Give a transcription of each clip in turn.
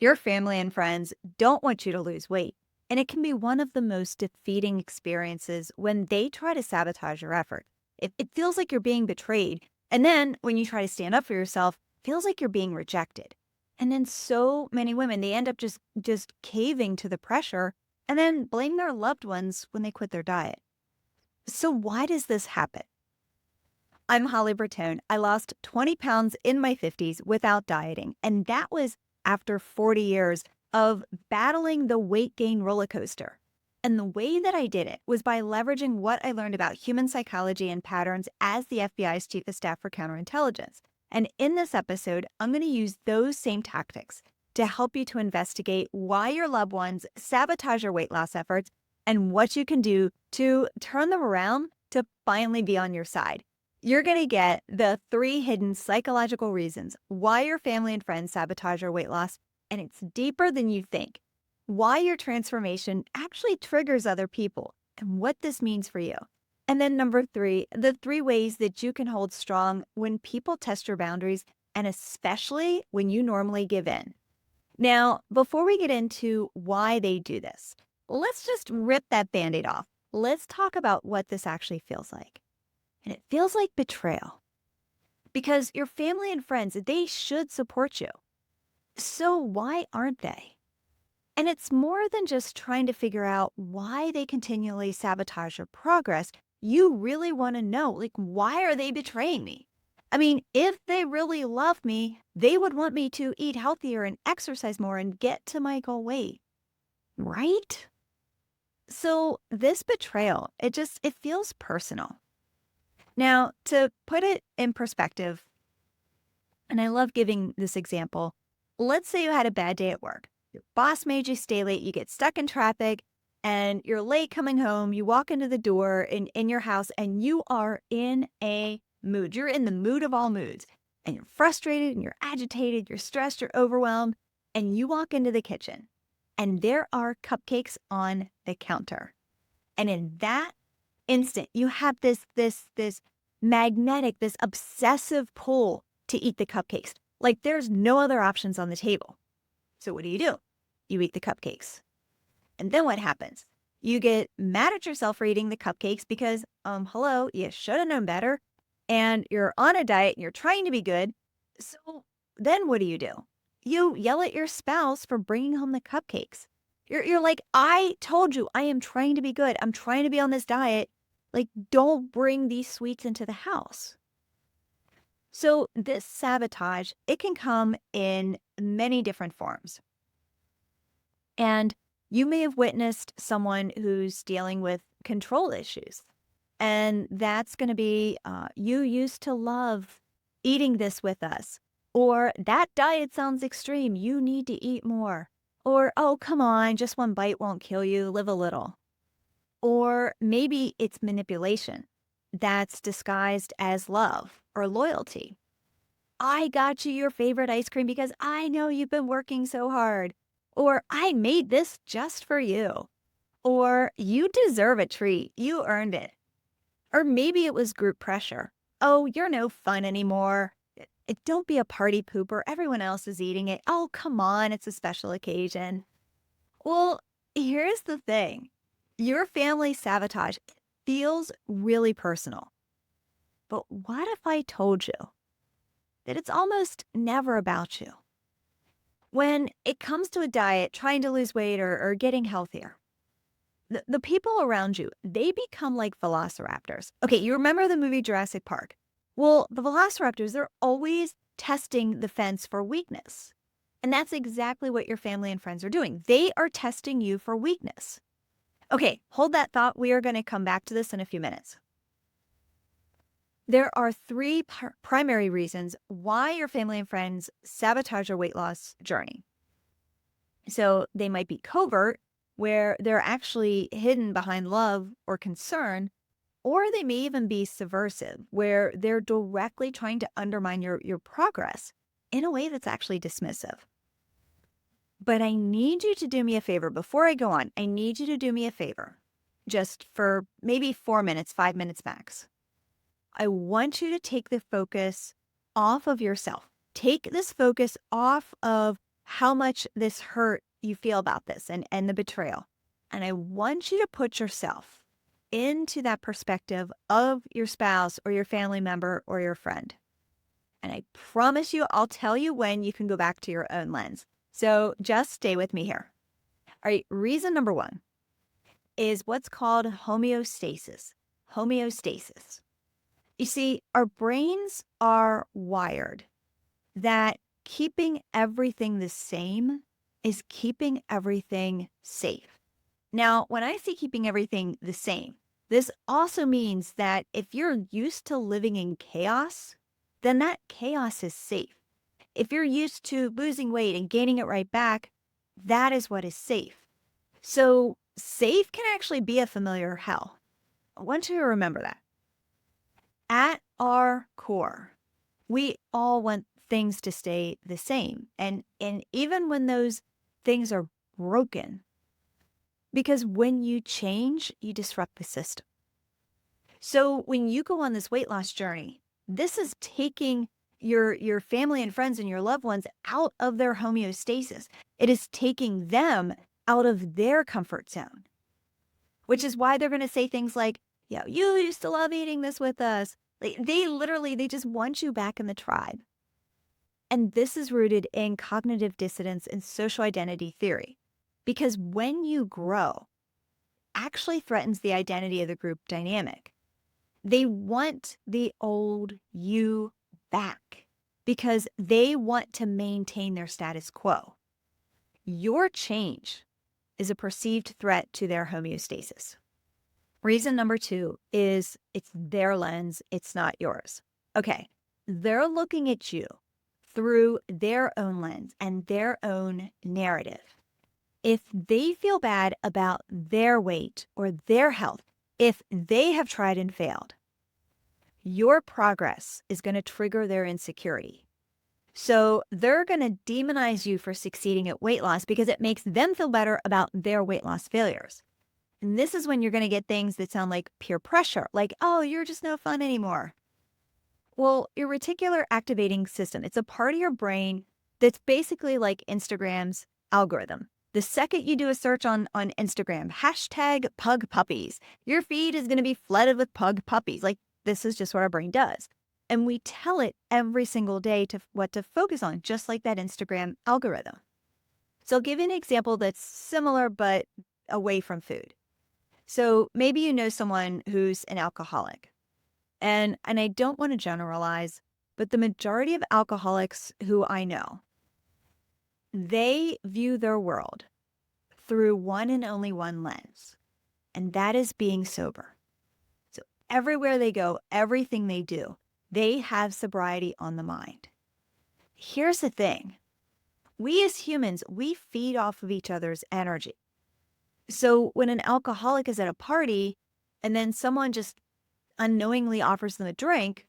Your family and friends don't want you to lose weight, and it can be one of the most defeating experiences when they try to sabotage your effort. It feels like you're being betrayed, and then when you try to stand up for yourself, it feels like you're being rejected. And then so many women, they end up just caving to the pressure and then blame their loved ones when they quit their diet. So why does this happen? I'm Holly Bertone. I lost 20 pounds in my 50s without dieting, and that was after 40 years of battling the weight gain roller coaster. And the way that I did it was by leveraging what I learned about human psychology and patterns as the FBI's chief of staff for counterintelligence. And in this episode, I'm going to use those same tactics to help you to investigate why your loved ones sabotage your weight loss efforts and what you can do to turn them around to finally be on your side. You're going to get the 3 hidden psychological reasons why your family and friends sabotage your weight loss, and it's deeper than you think. Why your transformation actually triggers other people, and what this means for you. And then number 3, the 3 ways that you can hold strong when people test your boundaries, and especially when you normally give in. Now, before we get into why they do this, let's just rip that Band-Aid off. Let's talk about what this actually feels like. And it feels like betrayal because your family and friends, they should support you. So why aren't they? And it's more than just trying to figure out why they continually sabotage your progress. You really want to know, like, why are they betraying me? I mean, if they really love me, they would want me to eat healthier and exercise more and get to my goal weight, right? So this betrayal, it feels personal. Now, to put it in perspective, and I love giving this example, let's say you had a bad day at work. Your boss made you stay late, you get stuck in traffic, and you're late coming home. You walk into the door in your house, and you are in a mood. You're in the mood of all moods, and you're frustrated, and you're agitated, you're stressed, you're overwhelmed, and you walk into the kitchen, and there are cupcakes on the counter. And in that instant, you have this magnetic, this obsessive pull to eat the cupcakes. Like there's no other options on the table. So what do? You eat the cupcakes. And then what happens? You get mad at yourself for eating the cupcakes because, hello, you should have known better. And you're on a diet and you're trying to be good. So then what do? You yell at your spouse for bringing home the cupcakes. You're like, I told you I am trying to be good. I'm trying to be on this diet. Like, don't bring these sweets into the house. So this sabotage, it can come in many different forms. And you may have witnessed someone who's dealing with control issues. And that's going to be, you used to love eating this with us. Or that diet sounds extreme. You need to eat more. Or, oh, come on, just one bite won't kill you. Live a little. Or maybe it's manipulation that's disguised as love or loyalty. I got you your favorite ice cream because I know you've been working so hard. Or I made this just for you. Or you deserve a treat. You earned it. Or maybe it was group pressure. Oh, you're no fun anymore. Don't be a party pooper. Everyone else is eating it. Oh, come on. It's a special occasion. Well, here's the thing. Your family sabotage feels really personal. But what if I told you that it's almost never about you? When it comes to a diet, trying to lose weight or getting healthier, the people around you, they become like velociraptors. Okay, you remember the movie Jurassic Park? Well, the velociraptors, they're always testing the fence for weakness. And that's exactly what your family and friends are doing. They are testing you for weakness. Okay, hold that thought. We are going to come back to this in a few minutes. There are 3 primary reasons why your family and friends sabotage your weight loss journey. So they might be covert, where they're actually hidden behind love or concern, or they may even be subversive, where they're directly trying to undermine your progress in a way that's actually dismissive. But I need you to do me a favor before I go on. I need you to do me a favor, just for maybe 4 minutes, 5 minutes max. I want you to take the focus off of yourself. Take this focus off of how much this hurt you feel about this and the betrayal. And I want you to put yourself into that perspective of your spouse or your family member or your friend. And I promise you, I'll tell you when you can go back to your own lens. So just stay with me here. All right, reason number one is what's called homeostasis. Homeostasis. You see, our brains are wired that keeping everything the same is keeping everything safe. Now, when I say keeping everything the same, this also means that if you're used to living in chaos, then that chaos is safe. If you're used to losing weight and gaining it right back, that is what is safe. So safe can actually be a familiar hell. I want you to remember that. At our core, we all want things to stay the same. And even when those things are broken, because when you change, you disrupt the system. So when you go on this weight loss journey, this is taking your family and friends and your loved ones out of their homeostasis. It is taking them out of their comfort zone, which is why they're going to say things like, yeah, you used to love eating this with us. Like, they just want you back in the tribe. And this is rooted in cognitive dissonance and social identity theory, because when you grow, actually threatens the identity of the group dynamic. They want the old you back because they want to maintain their status quo. Your change is a perceived threat to their homeostasis. Reason number two is it's their lens, it's not yours. Okay, they're looking at you through their own lens and their own narrative. If they feel bad about their weight or their health, if they have tried and failed, your progress is going to trigger their insecurity. So they're going to demonize you for succeeding at weight loss because it makes them feel better about their weight loss failures. And this is when you're going to get things that sound like peer pressure, like, oh, you're just no fun anymore. Well, your reticular activating system, it's a part of your brain that's basically like Instagram's algorithm. The second you do a search on Instagram, hashtag pug puppies, your feed is going to be flooded with pug puppies. Like, this is just what our brain does. And we tell it every single day what to focus on, just like that Instagram algorithm. So I'll give you an example that's similar, but away from food. So maybe you know someone who's an alcoholic. And I don't want to generalize, but the majority of alcoholics who I know, they view their world through one and only one lens, and that is being sober. So everywhere they go, everything they do, they have sobriety on the mind. Here's the thing. We as humans, we feed off of each other's energy. So when an alcoholic is at a party and then someone just unknowingly offers them a drink,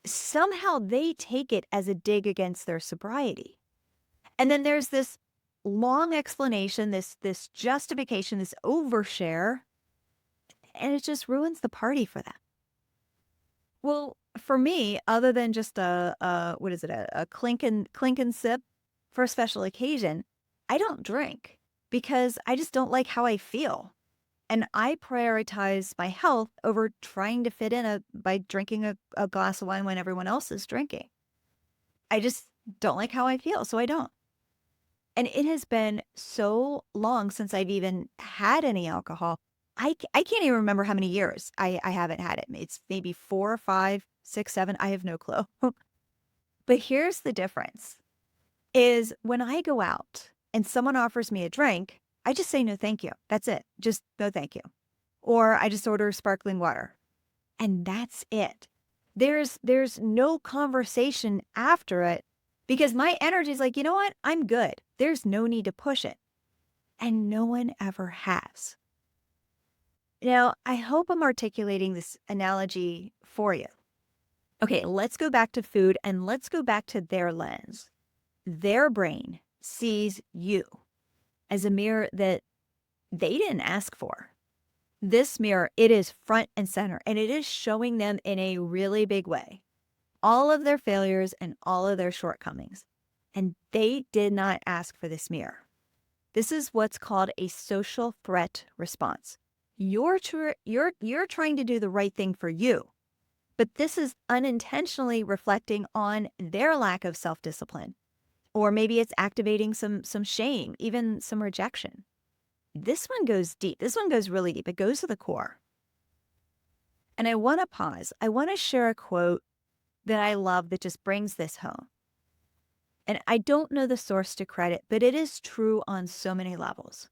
somehow they take it as a dig against their sobriety. And then there's this long explanation, this justification, this overshare, and it just ruins the party for them. Well, for me, other than just a clink and sip for a special occasion, I don't drink because I just don't like how I feel. And I prioritize my health over trying to fit in by drinking a glass of wine when everyone else is drinking. I just don't like how I feel, so I don't. And it has been so long since I've even had any alcohol. I can't even remember how many years I haven't had it. It's maybe 4, 5, 6, 7. I have no clue. But here's the difference is when I go out and someone offers me a drink, I just say no thank you. That's it. Just no thank you. Or I just order sparkling water. And that's it. There's no conversation after it because my energy is like, you know what? I'm good. There's no need to push it. And no one ever has. Now, I hope I'm articulating this analogy for you. Okay, let's go back to food and let's go back to their lens. Their brain sees you as a mirror that they didn't ask for. This mirror, it is front and center, and it is showing them in a really big way all of their failures and all of their shortcomings. And they did not ask for the smear. This is what's called a social threat response. You're trying to do the right thing for you, but this is unintentionally reflecting on their lack of self-discipline. Or maybe it's activating some shame, even some rejection. This one goes deep. This one goes really deep. It goes to the core. And I want to pause. I want to share a quote that I love that just brings this home. And I don't know the source to credit, but it is true on so many levels.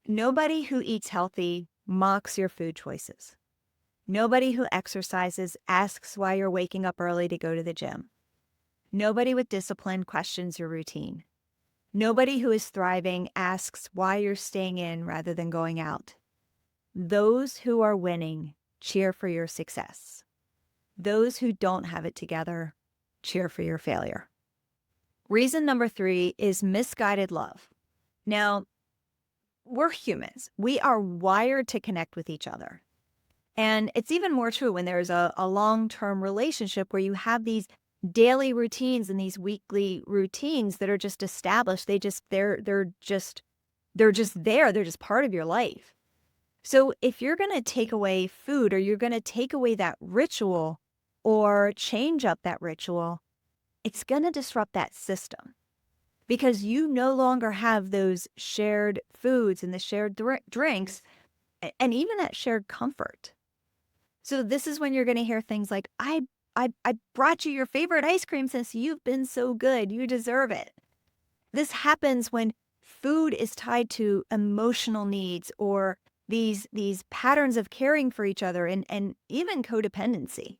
Nobody who eats healthy mocks your food choices. Nobody who exercises asks why you're waking up early to go to the gym. Nobody with discipline questions your routine. Nobody who is thriving asks why you're staying in rather than going out. Those who are winning cheer for your success. Those who don't have it together cheer for your failure. Reason number 3 is misguided love. Now, we're humans. We are wired to connect with each other. And it's even more true when there's a long-term relationship where you have these daily routines and these weekly routines that are just established. They're just there. They're just part of your life. So if you're going to take away food, or you're going to take away that ritual or change up that ritual, it's going to disrupt that system, because you no longer have those shared foods and the shared drinks and even that shared comfort. So this is when you're going to hear things like, I brought you your favorite ice cream since you've been so good. You deserve it. This happens when food is tied to emotional needs, or these patterns of caring for each other, and even codependency.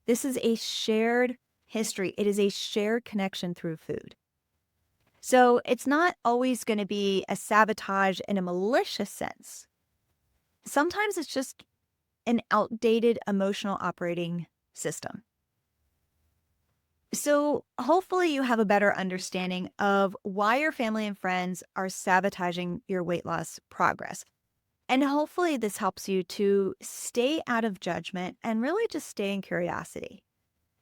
This is a shared history. It is a shared connection through food. So it's not always going to be a sabotage in a malicious sense. Sometimes it's just an outdated emotional operating system. So hopefully you have a better understanding of why your family and friends are sabotaging your weight loss progress. And hopefully this helps you to stay out of judgment and really just stay in curiosity.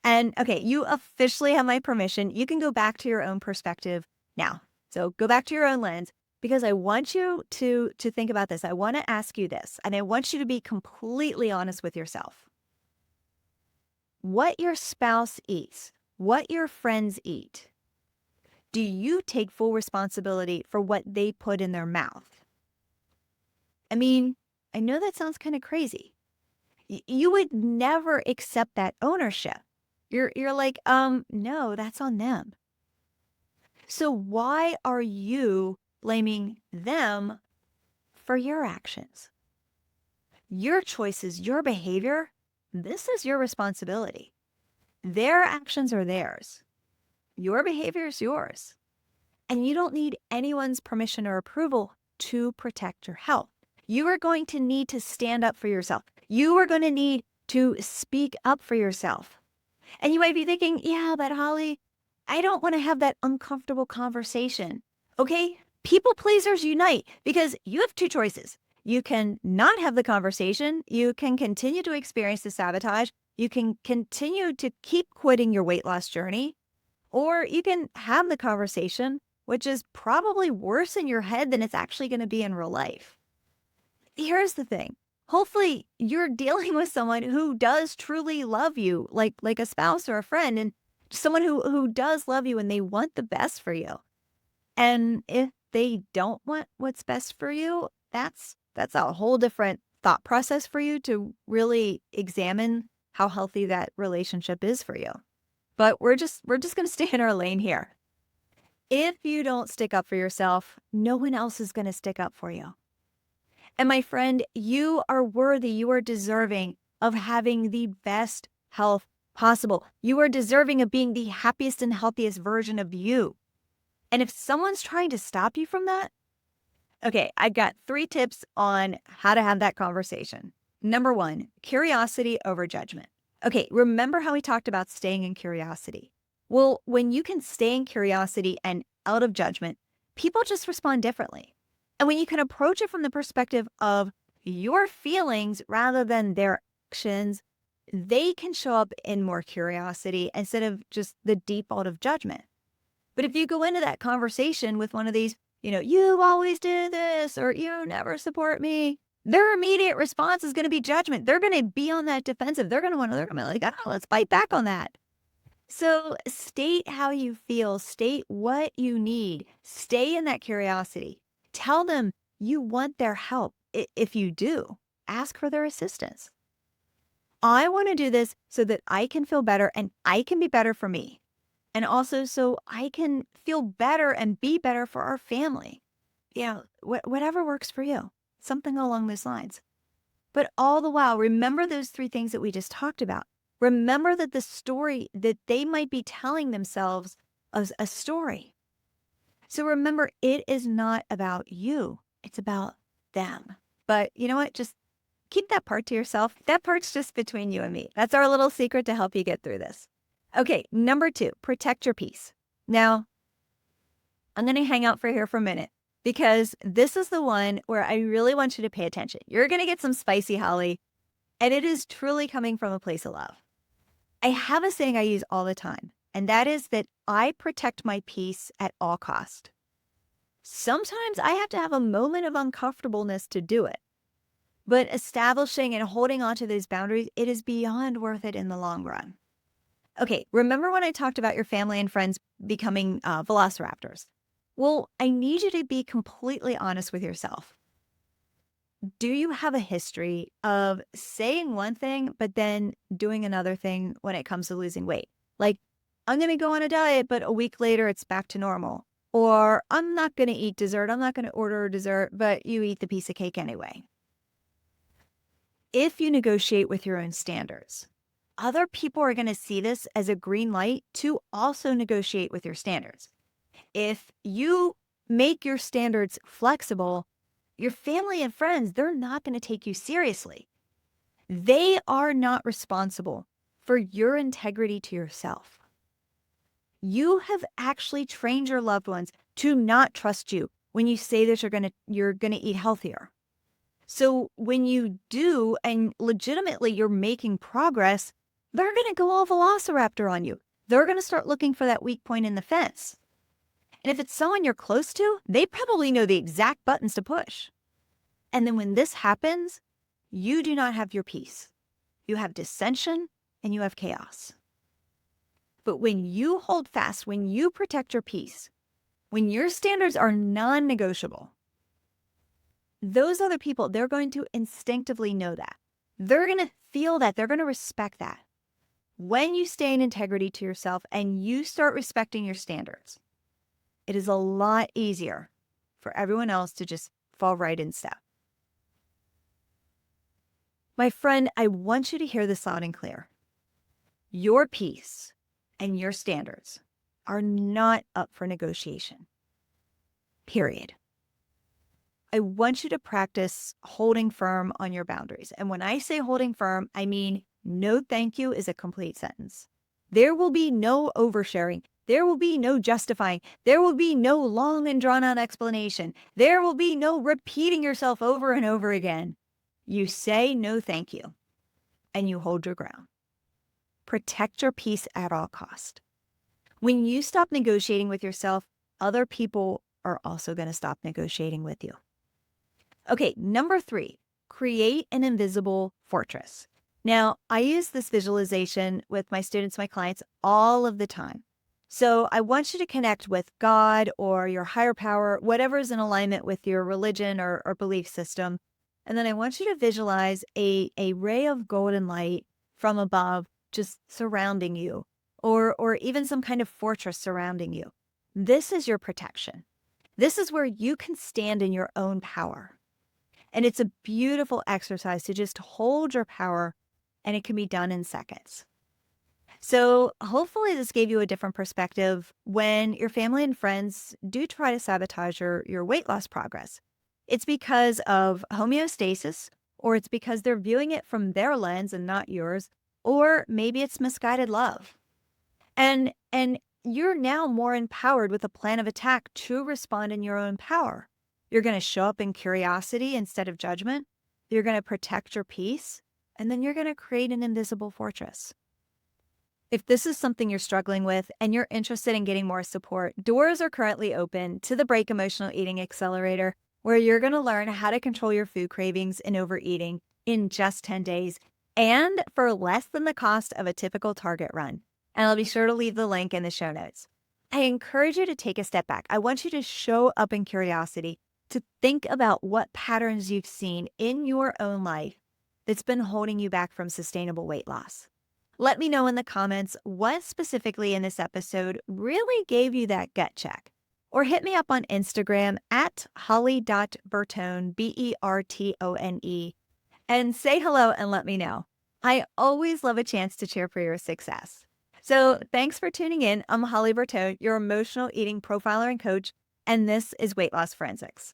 And okay, you officially have my permission. You can go back to your own perspective now. So go back to your own lens, because I want you to think about this. I want to ask you this, and I want you to be completely honest with yourself. What your spouse eats, what your friends eat, do you take full responsibility for what they put in their mouth? I mean, I know that sounds kind of crazy. You would never accept that ownership. You're like, no, that's on them. So why are you blaming them for your actions? Your choices, your behavior, this is your responsibility. Their actions are theirs. Your behavior is yours. And you don't need anyone's permission or approval to protect your health. You are going to need to stand up for yourself. You are going to need to speak up for yourself. And you might be thinking, yeah, but Holly, I don't want to have that uncomfortable conversation. Okay, people pleasers unite, because you have 2 choices. You can not have the conversation. You can continue to experience the sabotage. You can continue to keep quitting your weight loss journey, or you can have the conversation, which is probably worse in your head than it's actually going to be in real life. Here's the thing. Hopefully you're dealing with someone who does truly love you, like a spouse or a friend, and someone who does love you and they want the best for you. And if they don't want what's best for you, that's a whole different thought process for you to really examine how healthy that relationship is for you. But we're just going to stay in our lane here. If you don't stick up for yourself, no one else is going to stick up for you. And my friend, you are worthy. You are deserving of having the best health possible. You are deserving of being the happiest and healthiest version of you. And if someone's trying to stop you from that, okay, I got 3 tips on how to have that conversation. Number 1, curiosity over judgment. Okay, remember how we talked about staying in curiosity? Well, when you can stay in curiosity and out of judgment, people just respond differently. And when you can approach it from the perspective of your feelings rather than their actions, they can show up in more curiosity instead of just the default of judgment. But if you go into that conversation with one of these, you always do this, or you never support me, their immediate response is going to be judgment. They're going to be on that defensive. They're going to be like, oh, let's fight back on that. So state how you feel, state what you need, stay in that curiosity. Tell them you want their help. If you do, ask for their assistance. I want to do this so that I can feel better and I can be better for me. And also so I can feel better and be better for our family. Whatever works for you, something along those lines. But all the while, remember those 3 things that we just talked about. Remember that the story that they might be telling themselves is a story. So remember, it is not about you. It's about them. But you know what? Just keep that part to yourself. That part's just between you and me. That's our little secret to help you get through this. Okay, number 2, protect your peace. Now, I'm going to hang out here for a minute because this is the one where I really want you to pay attention. You're going to get some spicy holly, and it is truly coming from a place of love. I have a saying I use all the time, and that is that I protect my peace at all cost. Sometimes I have to have a moment of uncomfortableness to do it, but establishing and holding on to those boundaries, it is beyond worth it in the long run. Okay, remember when I talked about your family and friends becoming velociraptors? Well, I need you to be completely honest with yourself. Do you have a history of saying one thing, but then doing another thing when it comes to losing weight? Like, I'm going to go on a diet, but a week later it's back to normal. Or I'm not going to eat dessert. I'm not going to order a dessert, but you eat the piece of cake anyway. If you negotiate with your own standards, other people are going to see this as a green light to also negotiate with your standards. If you make your standards flexible, your family and friends, they're not going to take you seriously. They are not responsible for your integrity to yourself. You have actually trained your loved ones to not trust you when you say that you're going to eat healthier. So when you do, and legitimately you're making progress, they're going to go all velociraptor on you. They're going to start looking for that weak point in the fence. And if it's someone you're close to, they probably know the exact buttons to push. And then when this happens, you do not have your peace. You have dissension and you have chaos. But when you hold fast, when you protect your peace, when your standards are non-negotiable, those other people, they're going to instinctively know that. They're going to feel that. They're going to respect that. When you stay in integrity to yourself and you start respecting your standards, it is a lot easier for everyone else to just fall right in step. My friend, I want you to hear this loud and clear. Your peace and your standards are not up for negotiation. Period. I want you to practice holding firm on your boundaries. And when I say holding firm, I mean no thank you is a complete sentence. There will be no oversharing. There will be no justifying. There will be no long and drawn out explanation. There will be no repeating yourself over and over again. You say no thank you and you hold your ground. Protect your peace at all cost. When you stop negotiating with yourself, other people are also going to stop negotiating with you. Okay, number 3, create an invisible fortress. Now, I use this visualization with my students, my clients, all of the time. So I want you to connect with God or your higher power, whatever is in alignment with your religion or belief system. And then I want you to visualize a ray of golden light from above just surrounding you, or even some kind of fortress surrounding you. This is your protection. This is where you can stand in your own power. And it's a beautiful exercise to just hold your power, and it can be done in seconds. So hopefully this gave you a different perspective when your family and friends do try to sabotage your weight loss progress. It's because of homeostasis, or it's because they're viewing it from their lens and not yours, or maybe it's misguided love. And you're now more empowered with a plan of attack to respond in your own power. You're going to show up in curiosity instead of judgment. You're going to protect your peace, and then you're going to create an invisible fortress. If this is something you're struggling with and you're interested in getting more support, doors are currently open to the Break Emotional Eating Accelerator, where you're going to learn how to control your food cravings and overeating in just 10 days and for less than the cost of a typical Target run. And I'll be sure to leave the link in the show notes. I encourage you to take a step back. I want you to show up in curiosity, to think about what patterns you've seen in your own life that's been holding you back from sustainable weight loss. Let me know in the comments what specifically in this episode really gave you that gut check. Or hit me up on Instagram at holly.bertone, Bertone, and say hello and let me know. I always love a chance to cheer for your success. So thanks for tuning in. I'm Holly Bertone, your emotional eating profiler and coach, and this is Weight Loss Forensics.